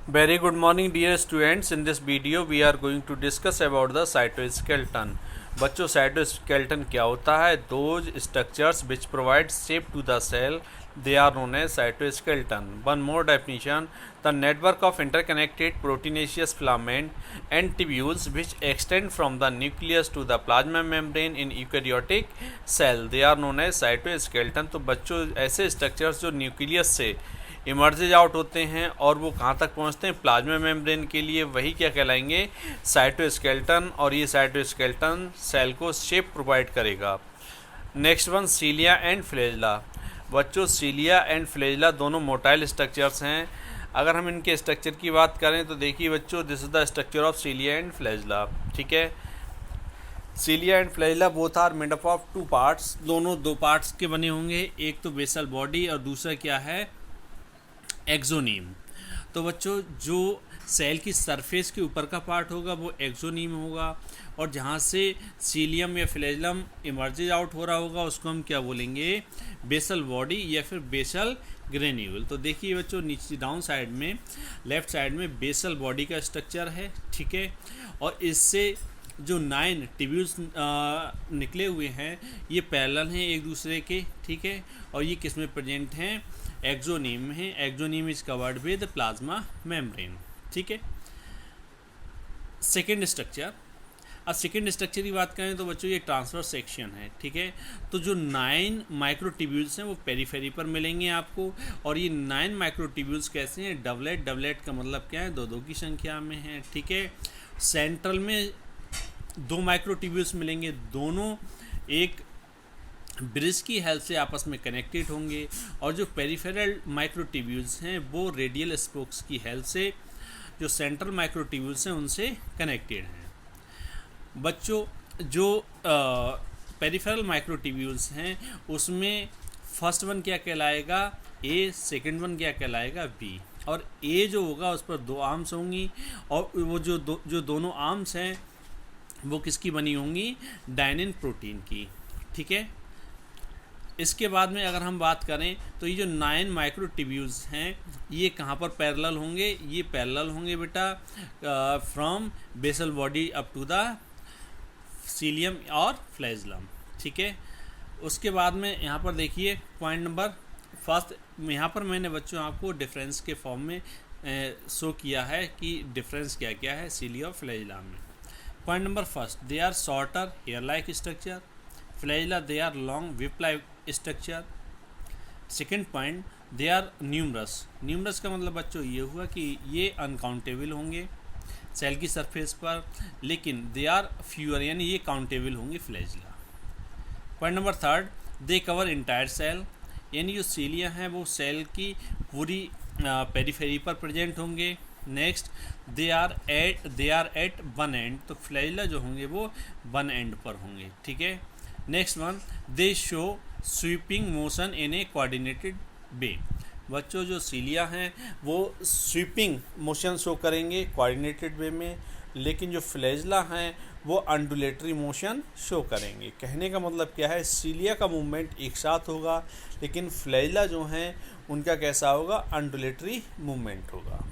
Very good morning dear students. In this video we are going to discuss about the cytoskeleton. बच्चों cytoskeleton क्या होता है? Those structures which provide shape to the cell, they are known as cytoskeleton. One more definition: the network of interconnected proteinaceous filament and tubules which extend from the nucleus to the plasma membrane in eukaryotic cell, they are known as cytoskeleton. तो बच्चों ऐसे structures जो nucleus से emerges out होते हैं और वो कहाँ तक पहुँचते हैं, प्लाज्मा मेम्ब्रेन के लिए, वही क्या कहलाएंगे, साइटोस्केलेटन। और ये साइटोस्केलेटन सेल को शेप प्रोवाइड करेगा। Next one, सीलिया and flagella. बच्चों सीलिया एंड फ्लैजेला दोनों मोटाइल स्ट्रक्चर्स हैं। अगर हम इनके स्ट्रक्चर की बात करें तो देखिए बच्चों, this is the structure of cilia and flagella. ठीक है, cilia and flagella both are made up of two parts. दोनों दो पार्ट्स के बने होंगे, एक तो बेसल बॉडी और दूसरा क्या है, एक्सोनीम। तो बच्चों जो सेल की सरफेस के ऊपर का पार्ट होगा वो एक्सोनीम होगा, और जहाँ से सीलियम या फ्लैजेलम इमर्जेज आउट हो रहा होगा उसको हम क्या बोलेंगे, बेसल बॉडी या फिर बेसल ग्रेन्यूल। तो देखिए बच्चों, नीचे डाउन साइड में लेफ्ट साइड में बेसल बॉडी का स्ट्रक्चर है। ठीक है, और इससे जो 9 ट्यूब्यूल्स निकले हुए हैं ये पैरेलल हैं एक दूसरे के। ठीक है, और ये किस में प्रेजेंट हैं, एक्सोनीम में है। Axoneme is covered with plasma membrane. ठीक है, सेकेंड स्ट्रक्चर। अब सेकेंड स्ट्रक्चर की बात करें तो बच्चों ये ट्रांसफर सेक्शन है। ठीक है, तो जो 9 माइक्रोट्यूब्यूल्स हैं वो पेरीफेरी पर मिलेंगे आपको, और ये 9 माइक्रोट्यूब्यूल्स कैसे हैं, डबलेट। डबलेट का मतलब क्या है, 2-2 की संख्या में है। ठीक है, सेंट्रल में 2 माइक्रोट्यूब्यूल्स मिलेंगे, दोनों एक ब्रिज की हेल्प से आपस में कनेक्टेड होंगे, और जो पेरिफेरल माइक्रोट्यूब्यूल्स हैं वो रेडियल स्पोक्स की हेल्प से जो सेंट्रल माइक्रोट्यूब्यूल्स हैं उनसे कनेक्टेड हैं। बच्चों जो पेरिफेरल माइक्रोट्यूब्यूल्स हैं उसमें फर्स्ट वन क्या कहलाएगा, ए, सेकंड वन क्या कहलाएगा, बी। और ए जो होगा उस पर 2 आर्म्स होंगी, और वो जो दोनों आर्म्स हैं वो किसकी बनी होंगी, डायनिन प्रोटीन की। ठीक है, इसके बाद में अगर हम बात करें तो ये जो 9 माइक्रोट्यूब्यूल्स हैं ये कहाँ पर पैरेलल होंगे, ये पैरेलल होंगे बेटा from basal body up to the cilium और फ्लैजेलम। ठीक है, उसके बाद में यहाँ पर देखिए पॉइंट नंबर फर्स्ट, यहाँ पर मैंने बच्चों आपको डिफरेंस के फॉर्म में शो किया है कि डिफरेंस क्या क्या है सीलिया और फ्लैजेला में। Point number first, they are shorter hair like structure, flagella they are long whip like structure. Second point, they are numerous. Numerous का मतलब बच्चों ये हुआ कि ये अनकाउंटेबल होंगे सेल की सरफेस पर, लेकिन दे आर फ्यूअर यानी ये काउंटेबल होंगे फ्लैजेला। पॉइंट नंबर थर्ड, दे कवर इंटायर सेल, यानी जो सीलिया हैं वो सेल की पूरी पेरीफेरी पर प्रेजेंट होंगे। Next, they are at one end, तो फ्लैजेला जो होंगे वो वन एंड पर होंगे। ठीक है, next one, they show sweeping motion in a coordinated way. बच्चों जो सीलिया हैं वो स्वीपिंग मोशन शो करेंगे कोऑर्डिनेटेड वे में, लेकिन जो फ्लैजेला हैं वो अंडुलेटरी मोशन शो करेंगे। कहने का मतलब क्या है, सीलिया का मूवमेंट एक साथ होगा, लेकिन फ्लैजेला जो हैं उनका कैसा होगा, अंडुलेटरी मूवमेंट होगा।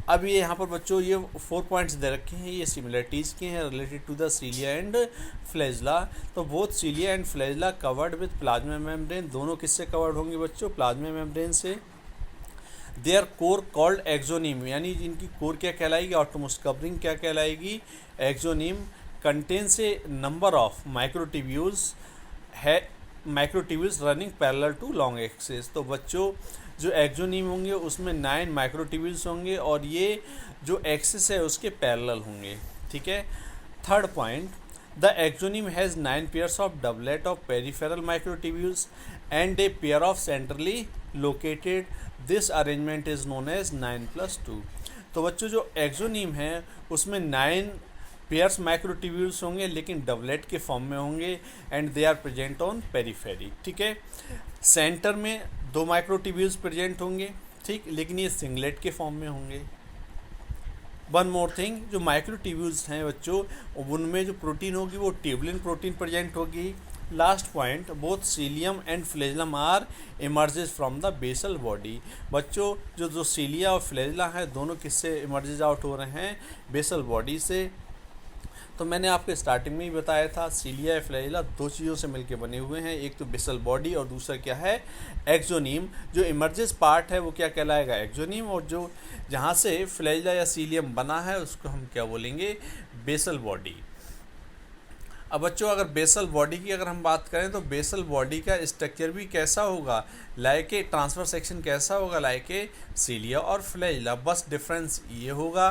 अब ये यहाँ पर बच्चों ये 4 पॉइंट्स दे रखे हैं, ये सिमिलरिटीज़ के हैं related to the cilia and flagella. तो both cilia and flagella covered with plasma membrane. दोनों किससे कवर्ड होंगे बच्चों, प्लाज्मा मेम्ब्रेन से। देयर कोर कॉल्ड एक्सोनीम, यानी जिनकी कोर क्या कहलाएगी, ऑटोमोस्ट कवरिंग क्या कहलाएगी, axoneme. Contains a number of microtubules है, microtubules running parallel to long axis. तो बच्चों जो एक्सोनीम होंगे उसमें 9 माइक्रोट्यूब्यूल्स होंगे, और ये जो एक्सिस है उसके पैरेलल होंगे। ठीक है, third point, the axoneme has 9 pairs of doublet of peripheral microtubules and a pair of centrally located, this arrangement is known as 9+2। तो बच्चों जो एक्सोनीम है उसमें 9 पेयर्स माइक्रोट्यूब्यूल्स होंगे, लेकिन डबलेट के फॉर्म में होंगे, and they are present on periphery. ठीक है, सेंटर में 2 माइक्रोट्यूब्यूल्स प्रेजेंट होंगे, ठीक, लेकिन ये सिंगलेट के फॉर्म में होंगे। वन मोर थिंग, जो माइक्रोट्यूब्यूल्स हैं बच्चों उनमें जो प्रोटीन होगी वो ट्यूबुलिन प्रोटीन प्रेजेंट होगी, last point, both cilium and flagellum are emerges from the basal body. बच्चों जो सीलिया और फ्लैजेला है दोनों किससे इमर्जेज आउट हो रहे हैं? बेसल बॉडी से। तो मैंने आपको स्टार्टिंग में ही बताया था, सीलिया या फ्लैजेला दो चीज़ों से मिलकर बने हुए हैं, एक तो बेसल बॉडी और दूसरा क्या है? एक्सोनीम। जो इमर्जेस पार्ट है वो क्या कहलाएगा? एक्सोनीम। और जो जहाँ से फ्लैजेला या सीलियम बना है उसको हम क्या बोलेंगे? Basal body. अब बच्चों अगर बेसल बॉडी की अगर हम बात करें तो बेसल बॉडी का स्ट्रक्चर भी कैसा होगा? लाइक ए ट्रांसफर सेक्शन कैसा होगा? लाइक ए सीलिया और फ्लैजेला। बस डिफरेंस ये होगा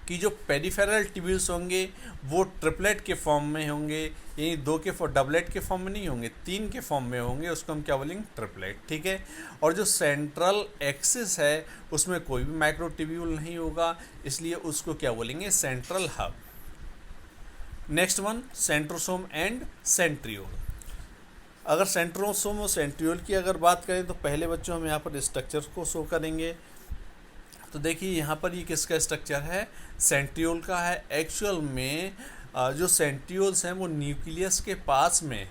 कि जो पेरिफेरल ट्यूब्यूल्स होंगे वो ट्रिपलेट के फॉर्म में होंगे, यानी दो के डबलेट के फॉर्म में नहीं होंगे, 3 के फॉर्म में होंगे, उसको हम क्या बोलेंगे? ट्रिपलेट। ठीक है। और जो सेंट्रल एक्सिस है उसमें कोई भी माइक्रोट्यूब्यूल नहीं होगा, इसलिए उसको क्या बोलेंगे? Central hub. Next one, centrosome and centriole. अगर सेंट्रोसोम और सेंट्रियोल की अगर बात करें तो पहले बच्चों हम यहाँ पर स्ट्रक्चर को शो करेंगे। तो देखिए यहाँ पर ये किसका स्ट्रक्चर है? सेंट्रियोल का है। एक्चुअल में जो सेंट्रियोल्स हैं वो न्यूक्लियस के पास में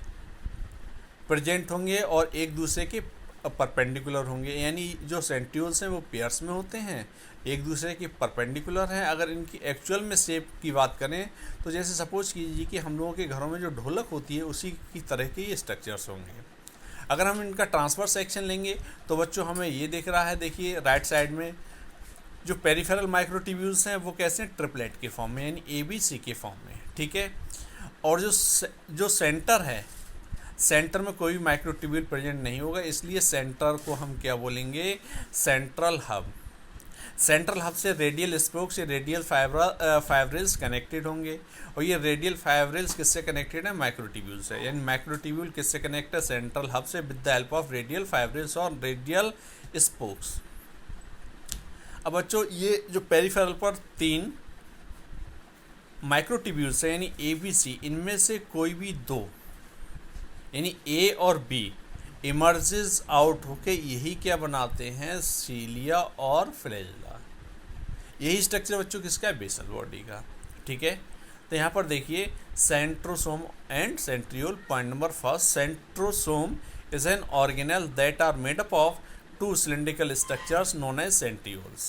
प्रेजेंट होंगे और एक दूसरे के परपेंडिकुलर होंगे, यानी जो सेंट्रियोल्स हैं वो पेयर्स में होते हैं, एक दूसरे के परपेंडिकुलर हैं। अगर इनकी एक्चुअल में शेप की बात करें तो जैसे सपोज कीजिए कि हम लोगों के घरों में जो ढोलक होती है उसी की तरह के ये स्ट्रक्चर्स होंगे। अगर हम इनका ट्रांसफर सेक्शन लेंगे तो बच्चों हमें ये दिख रहा है, देखिए राइट साइड में जो पेरिफेरल माइक्रोट्यूब्यूल्स हैं वो कैसे हैं? ट्रिपलेट के फॉर्म में, यानी ABC के फॉर्म में। ठीक है। और जो सेंटर है, सेंटर में कोई भी माइक्रोट्यूब्यूल प्रेजेंट नहीं होगा, इसलिए सेंटर को हम क्या बोलेंगे? Central hub. सेंट्रल हब से रेडियल स्पोक से रेडियल फाइब्रिल्स कनेक्टेड होंगे, और ये रेडियल फाइब्रिल्स किससे कनेक्टेड है? माइक्रोट्यूब्यूल से। यानी माइक्रोट्यूब्यूल किससे कनेक्टेड है? सेंट्रल हब से, with the help of radial fibrils और रेडियल स्पोक्स। अब बच्चों ये जो पेरिफेरल पर 3 माइक्रोट्यूब्यूल्स है यानी ABC, इनमें से कोई भी 2 यानी A और B इमर्जेस आउट होके यही क्या बनाते हैं? सीलिया और फ्लैजेला। यही स्ट्रक्चर बच्चों किसका है? बेसल बॉडी का। ठीक है। तो यहाँ पर देखिए centrosome and centriole. Point number first, centrosome is an organelle that are made up of 2 cylindrical structures known as centrioles.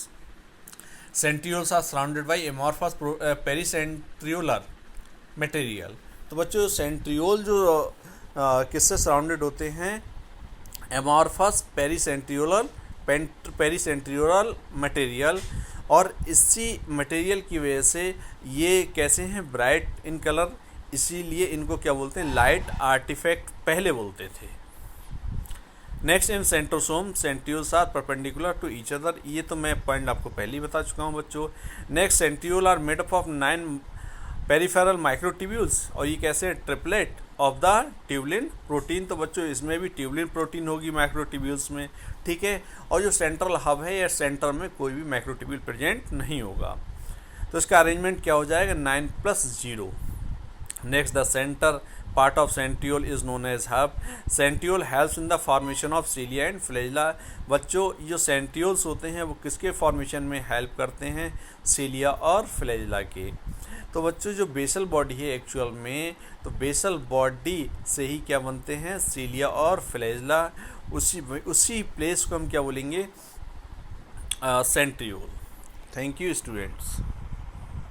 Centrioles are surrounded by amorphous pericentriolar material. तो बच्चों सेंट्रियोल जो किससे सराउंडेड होते हैं? amorphous pericentriolar material. और इसी material की वजह से ये कैसे हैं? ब्राइट इन कलर, इसीलिए इनको क्या बोलते हैं? लाइट आर्टिफैक्ट पहले बोलते थे। Next, in centrosome centrioles are perpendicular to each other. ये तो मैं पॉइंट आपको पहले ही बता चुका हूँ बच्चों। Next, centriole are made up of 9 peripheral microtubules, और ये कैसे? Triplet of the tubulin protein. तो बच्चों इसमें भी ट्यूबुलिन प्रोटीन होगी माइक्रोट्यूब्यूल्स में। ठीक है। और जो सेंट्रल हब है या सेंटर में कोई भी माइक्रोट्यूब्यूल प्रेजेंट नहीं होगा। तो इसका अरेंजमेंट क्या हो जाएगा? 9+0। Next, the centre part of centriole is known as hub. Centriole helps in the formation of cilia and flagella. बच्चों जो centrioles होते हैं वो किसके फॉर्मेशन में हेल्प करते हैं? cilia और flagella के। तो बच्चों जो बेसल बॉडी है एक्चुअल में, तो बेसल बॉडी से ही क्या बनते हैं? cilia और flagella। उसी प्लेस को हम क्या बोलेंगे? centriole। Thank you students.